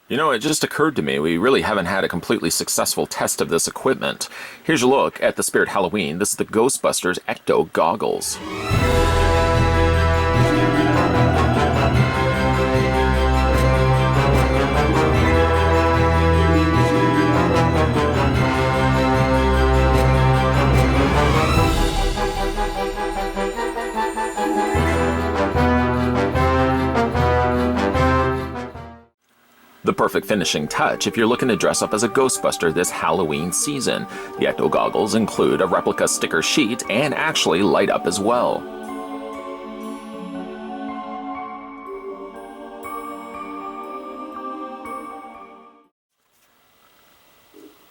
You know, it just occurred to me, we really haven't had a completely successful test of this equipment. Here's a look at the Spirit Halloween. This is the Ghostbusters Ecto goggles. The perfect finishing touch if you're looking to dress up as a Ghostbuster this Halloween season. The Ecto goggles include a replica sticker sheet and actually light up as well.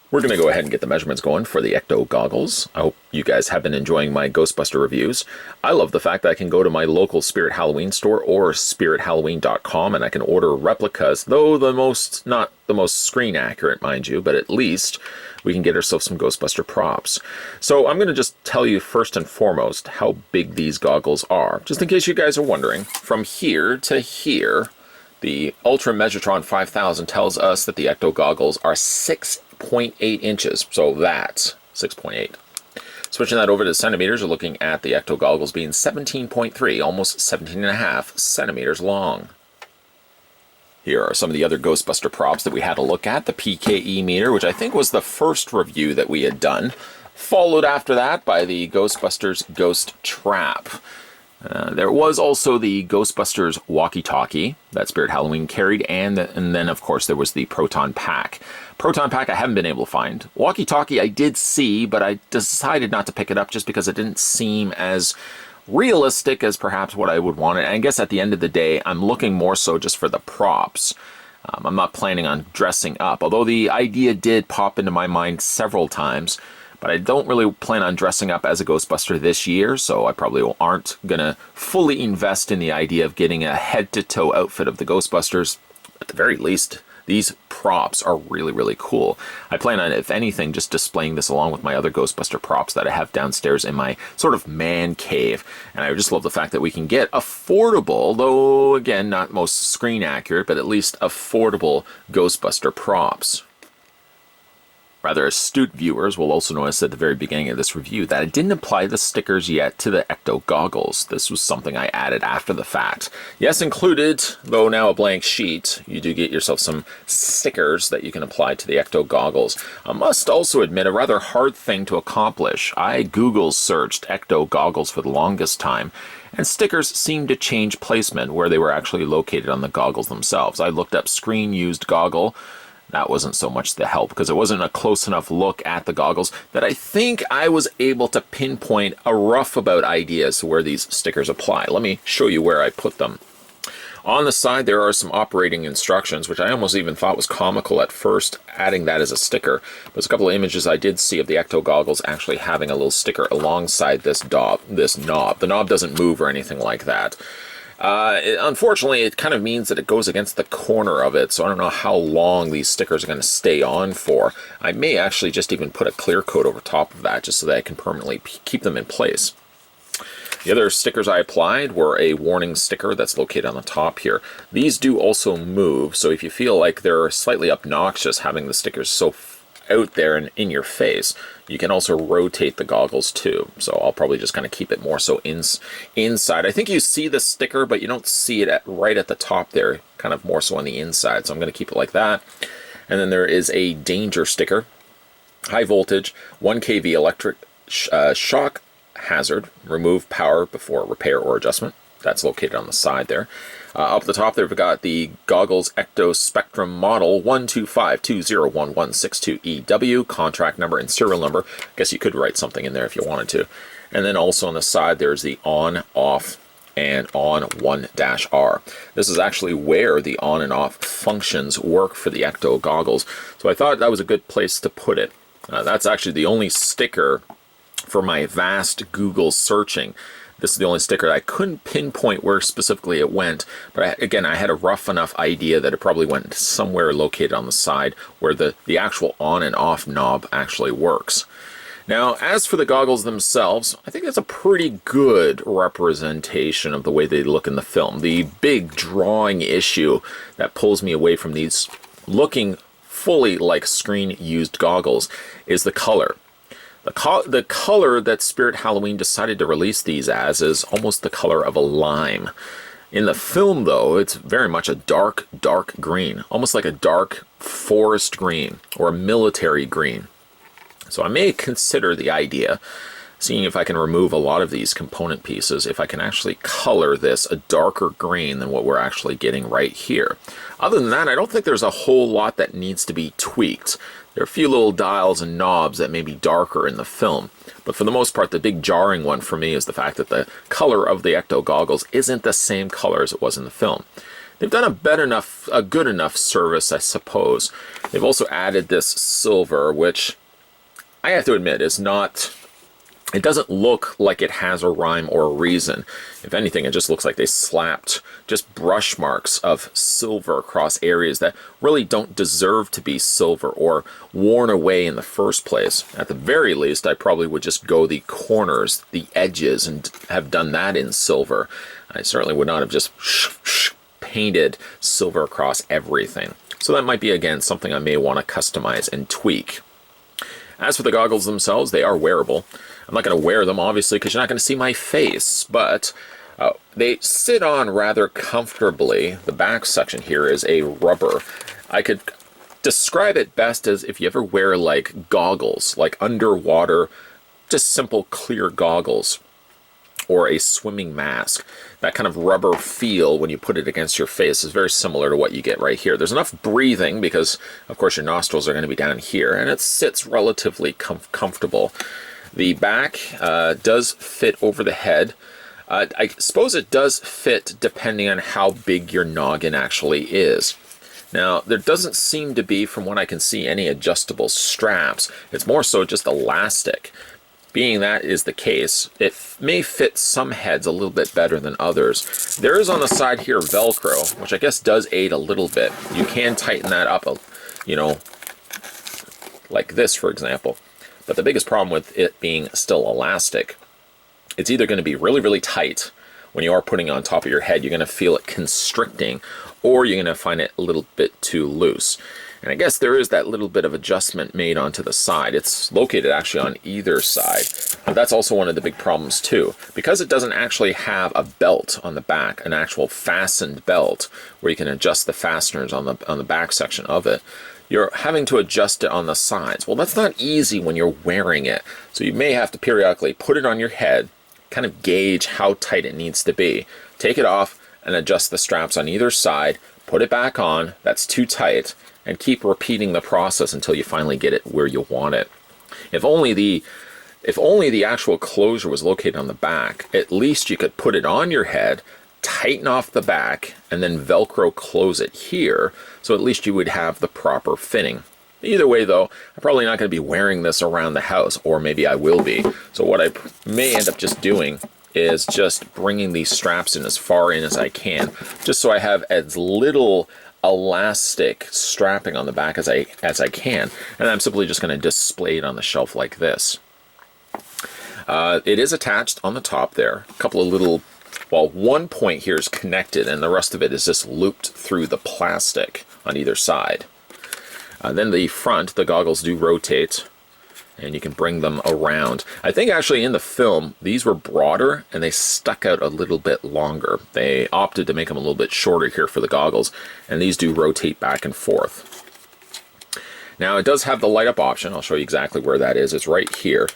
We're going to go ahead and get the measurements going for the Ecto goggles. I hope you guys have been enjoying my Ghostbuster reviews. I love the fact that I can go to my local Spirit Halloween store or spirithalloween.com and I can order replicas, though not the most screen accurate, mind you, but at least we can get ourselves some Ghostbuster props. So I'm going to just tell you first and foremost how big these goggles are, just in case you guys are wondering. From here to here, the Ultra Measure-Tron 5000 tells us that the Ecto goggles are 6.8 inches, so that's 6.8. Switching that over to centimeters, we're looking at the Ecto goggles being 17.3, almost 17.5 centimeters long. Here are some of the other Ghostbuster props that we had to look at. The PKE meter, which I think was the first review that we had done, followed after that by the Ghostbusters Ghost Trap. There was also the Ghostbusters walkie-talkie that Spirit Halloween carried, and then, of course, there was the Proton Pack. Proton Pack I haven't been able to find. Walkie-talkie I did see, but I decided not to pick it up just because it didn't seem as realistic as perhaps what I would want. And I guess at the end of the day, I'm looking more so just for the props. I'm not planning on dressing up, although the idea did pop into my mind several times. But I don't really plan on dressing up as a Ghostbuster this year, so I probably aren't going to fully invest in the idea of getting a head-to-toe outfit of the Ghostbusters. At the very least, these props are really, really cool. I plan on, if anything, just displaying this along with my other Ghostbuster props that I have downstairs in my sort of man cave. And I just love the fact that we can get affordable, though, again, not most screen accurate, but at least affordable Ghostbuster props. Rather astute viewers will also notice at the very beginning of this review that I didn't apply the stickers yet to the Ecto goggles. This was something I added after the fact. Yes, included, though now a blank sheet, you do get yourself some stickers that you can apply to the Ecto goggles. I must also admit, a rather hard thing to accomplish. I Google searched Ecto goggles for the longest time, and stickers seemed to change placement where they were actually located on the goggles themselves. I looked up screen used goggle. That wasn't so much the help because it wasn't a close enough look at the goggles that I think I was able to pinpoint a rough about idea as to where these stickers apply. Let me show you where I put them. On the side there are some operating instructions, which I almost even thought was comical at first, adding that as a sticker. There's a couple of images I did see of the Ecto goggles actually having a little sticker alongside this knob. The knob doesn't move or anything like that. Unfortunately, it kind of means that it goes against the corner of it, so I don't know how long these stickers are going to stay on for. I may actually just even put a clear coat over top of that just so that I can permanently keep them in place. The other stickers I applied were a warning sticker that's located on the top here. These do also move, so if you feel like they're slightly obnoxious having the stickers so out there and in your face, you can also rotate the goggles too. So I'll probably just kind of keep it more so inside. I think you see the sticker, but you don't see it right at the top there, kind of more so on the inside. So I'm going to keep it like that. And then there is a danger sticker, high voltage, 1 kV electric shock hazard, remove power before repair or adjustment. That's located on the side there. Up the top there, we've got the goggles Ecto Spectrum model 125201162EW, contract number and serial number. I guess you could write something in there if you wanted to. And then also on the side, there's the on, off, and on 1-R. This is actually where the on and off functions work for the Ecto goggles. So I thought that was a good place to put it. That's actually the only sticker for my vast Google searching. This is the only sticker I couldn't pinpoint where specifically it went, but again, I had a rough enough idea that it probably went somewhere located on the side where the actual on and off knob actually works. Now, as for the goggles themselves, I think that's a pretty good representation of the way they look in the film. The big drawing issue that pulls me away from these looking fully like screen-used goggles is the color. The color that Spirit Halloween decided to release these as is almost the color of a lime. In the film, though, it's very much a dark, dark green, almost like a dark forest green or a military green. So I may consider the idea, seeing if I can remove a lot of these component pieces, if I can actually color this a darker green than what we're actually getting right here. Other than that, I don't think there's a whole lot that needs to be tweaked. There are a few little dials and knobs that may be darker in the film, but for the most part, the big jarring one for me is the fact that the color of the Ecto goggles isn't the same color as it was in the film. They've done a good enough service, I suppose. They've also added this silver, which I have to admit is not... It doesn't look like it has a rhyme or a reason. If anything, it just looks like they slapped just brush marks of silver across areas that really don't deserve to be silver or worn away in the first place. At the very least, I probably would just go the corners, the edges, and have done that in silver. I certainly would not have just painted silver across everything. So that might be, again, something I may want to customize and tweak. As for the goggles themselves, they are wearable. I'm not going to wear them, obviously, because you're not going to see my face, but they sit on rather comfortably. The back section here is a rubber. I could describe it best as if you ever wear, like, goggles, like underwater, just simple clear goggles, or a swimming mask. That kind of rubber feel when you put it against your face is very similar to what you get right here. There's enough breathing because, of course, your nostrils are going to be down here, and it sits relatively comfortable. The back does fit over the head. I suppose it does fit depending on how big your noggin actually is. Now, there doesn't seem to be, from what I can see, any adjustable straps. It's more so just elastic. Being that is the case, it may fit some heads a little bit better than others. There is on the side here Velcro, which I guess does aid a little bit. You can tighten that up, you know, like this, for example. But the biggest problem with it being still elastic, it's either going to be really, really tight when you are putting it on top of your head. You're going to feel it constricting, or you're going to find it a little bit too loose. And I guess there is that little bit of adjustment made onto the side. It's located actually on either side. But that's also one of the big problems too. Because it doesn't actually have a belt on the back, an actual fastened belt, where you can adjust the fasteners on the back section of it, you're having to adjust it on the sides. Well, that's not easy when you're wearing it. So you may have to periodically put it on your head, kind of gauge how tight it needs to be. Take it off and adjust the straps on either side, put it back on, that's too tight, and keep repeating the process until you finally get it where you want it. If only the actual closure was located on the back, at least you could put it on your head, tighten off the back, and then Velcro close it here, so at least you would have the proper fitting. Either way, though, I'm probably not going to be wearing this around the house, or maybe I will be. So what I may end up just doing is just bringing these straps in as far in as I can, just so I have as little elastic strapping on the back as I can, and I'm simply just going to display it on the shelf like this. It is attached on the top there. A couple of little, well, one point here is connected, and the rest of it is just looped through the plastic on either side. Then the front, the goggles do rotate, and you can bring them around. I think actually in the film, these were broader and they stuck out a little bit longer. They opted to make them a little bit shorter here for the goggles, and these do rotate back and forth. Now it does have the light up option. I'll show you exactly where that is. It's right here.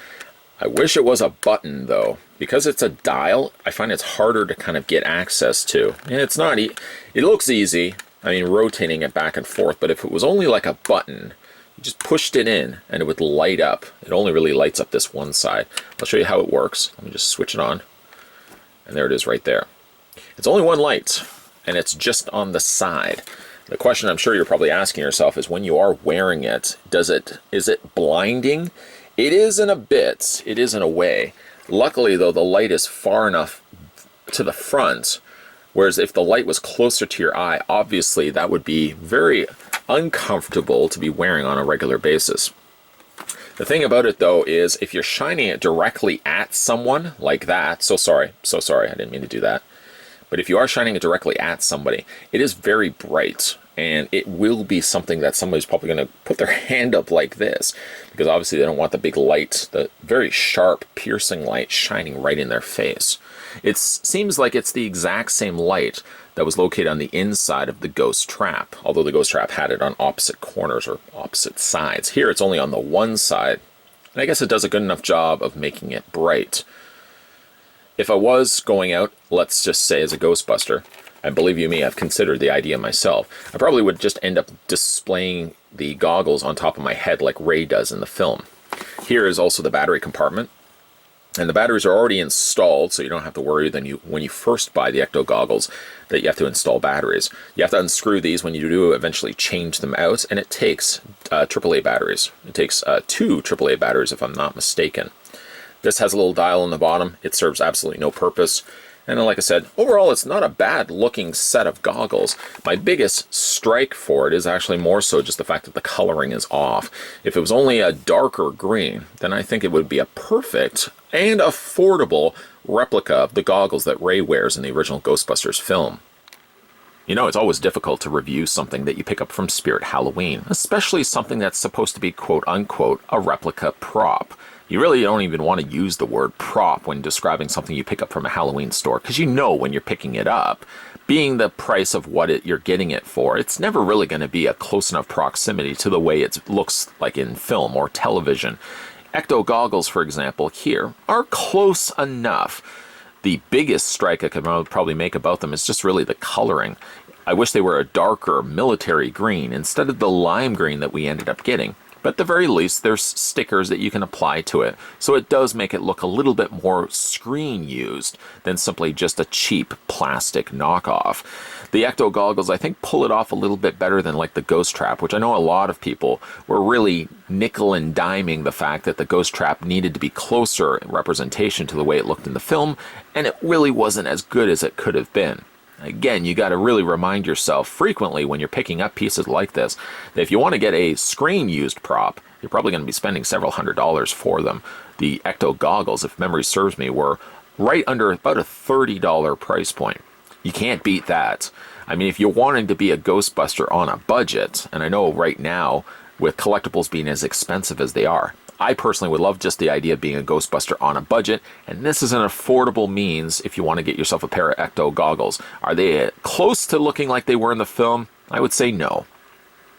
I wish it was a button though. Because it's a dial, I find it's harder to kind of get access to. And it's not, it looks easy, I mean rotating it back and forth, but if it was only like a button, you just pushed it in and it would light up. It only really lights up this one side. I'll show you how it works. Let me just switch it on. And there it is right there. It's only one light, and it's just on the side. The question I'm sure you're probably asking yourself is, when you are wearing it, is it blinding? It is in a bit, it is in a way. Luckily though, the light is far enough to the front, whereas if the light was closer to your eye, obviously that would be very uncomfortable to be wearing on a regular basis. The thing about it though is, if you're shining it directly at someone like that, so sorry, I didn't mean to do that. But if you are shining it directly at somebody, it is very bright. And it will be something that somebody's probably going to put their hand up like this, because obviously they don't want the big light, the very sharp, piercing light shining right in their face. It seems like it's the exact same light that was located on the inside of the ghost trap, although the ghost trap had it on opposite corners or opposite sides. Here it's only on the one side, and I guess it does a good enough job of making it bright. If I was going out, let's just say as a Ghostbuster, and believe you me, I've considered the idea myself, I probably would just end up displaying the goggles on top of my head like Ray does in the film. Here is also the battery compartment, and the batteries are already installed, so you don't have to worry when you first buy the Ecto goggles that you have to install batteries. You have to unscrew these when you do eventually change them out, and it takes AAA batteries. It takes 2 AAA batteries if I'm not mistaken. This has a little dial on the bottom. It serves absolutely no purpose. And like I said, overall, it's not a bad looking set of goggles. My biggest strike for it is actually more so just the fact that the coloring is off. If it was only a darker green, then I think it would be a perfect and affordable replica of the goggles that Ray wears in the original Ghostbusters film. You know, it's always difficult to review something that you pick up from Spirit Halloween, especially something that's supposed to be quote-unquote a replica prop. You really don't even want to use the word prop when describing something you pick up from a Halloween store, because you know when you're picking it up, being the price of what you're getting it for, it's never really going to be a close enough proximity to the way it looks like in film or television. Ecto goggles, for example, here are close enough. The biggest strike I could probably make about them is just really the coloring. I wish they were a darker military green instead of the lime green that we ended up getting. But at the very least, there's stickers that you can apply to it, so it does make it look a little bit more screen used than simply just a cheap plastic knockoff. The Ecto goggles, I think, pull it off a little bit better than like the Ghost Trap, which I know a lot of people were really nickel and diming the fact that the Ghost Trap needed to be closer in representation to the way it looked in the film, and it really wasn't as good as it could have been. Again, you got to really remind yourself frequently when you're picking up pieces like this that if you want to get a screen-used prop, you're probably going to be spending several $100s for them. The Ecto goggles, if memory serves me, were right under about a $30 price point. You can't beat that. I mean, if you're wanting to be a Ghostbuster on a budget, and I know right now, with collectibles being as expensive as they are, I personally would love just the idea of being a Ghostbuster on a budget, and this is an affordable means if you want to get yourself a pair of Ecto goggles. Are they close to looking like they were in the film? I would say no.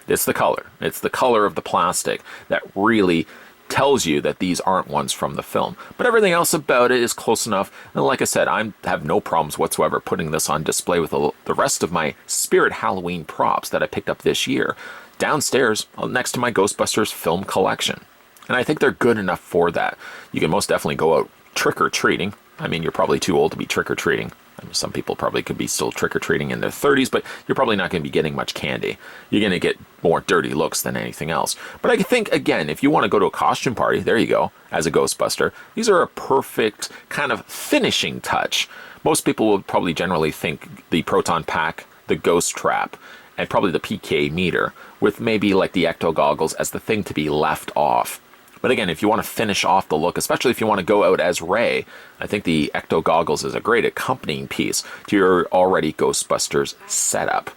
It's the color. It's the color of the plastic that really tells you that these aren't ones from the film. But everything else about it is close enough, and like I said, I have no problems whatsoever putting this on display with the rest of my Spirit Halloween props that I picked up this year downstairs next to my Ghostbusters film collection. And I think they're good enough for that. You can most definitely go out trick-or-treating. I mean, you're probably too old to be trick-or-treating. I mean, some people probably could be still trick-or-treating in their 30s, but you're probably not going to be getting much candy. You're going to get more dirty looks than anything else. But I think, again, if you want to go to a costume party, there you go, as a Ghostbuster, these are a perfect kind of finishing touch. Most people will probably generally think the proton pack, the ghost trap, and probably the PK meter, with maybe like the Ecto goggles as the thing to be left off. But again, if you want to finish off the look, especially if you want to go out as Ray, I think the Ecto goggles is a great accompanying piece to your already Ghostbusters setup.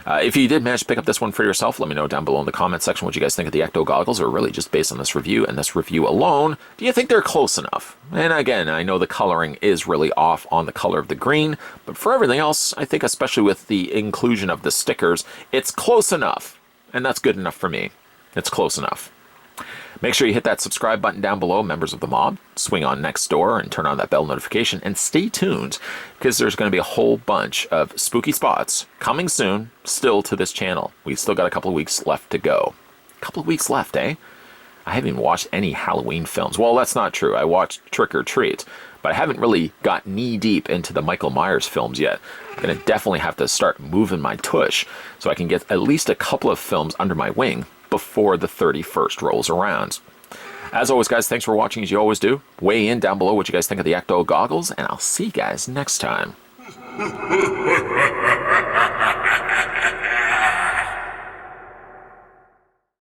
If you did manage to pick up this one for yourself, let me know down below in the comment section what you guys think of the Ecto goggles, or really just based on this review and this review alone, do you think they're close enough? And again, I know the coloring is really off on the color of the green, but for everything else, I think especially with the inclusion of the stickers, it's close enough. And that's good enough for me. It's close enough. Make sure you hit that subscribe button down below, members of the mob. Swing on next door and turn on that bell notification. And stay tuned, because there's going to be a whole bunch of spooky spots coming soon, still to this channel. We've still got a couple of weeks left to go. A couple of weeks left, eh? I haven't even watched any Halloween films. Well, that's not true. I watched Trick or Treat, but I haven't really got knee-deep into the Michael Myers films yet. I'm going to definitely have to start moving my tush so I can get at least a couple of films under my wing before the 31st rolls around. As always, guys, thanks for watching as you always do. Weigh in down below what you guys think of the Ecto goggles, and I'll see you guys next time.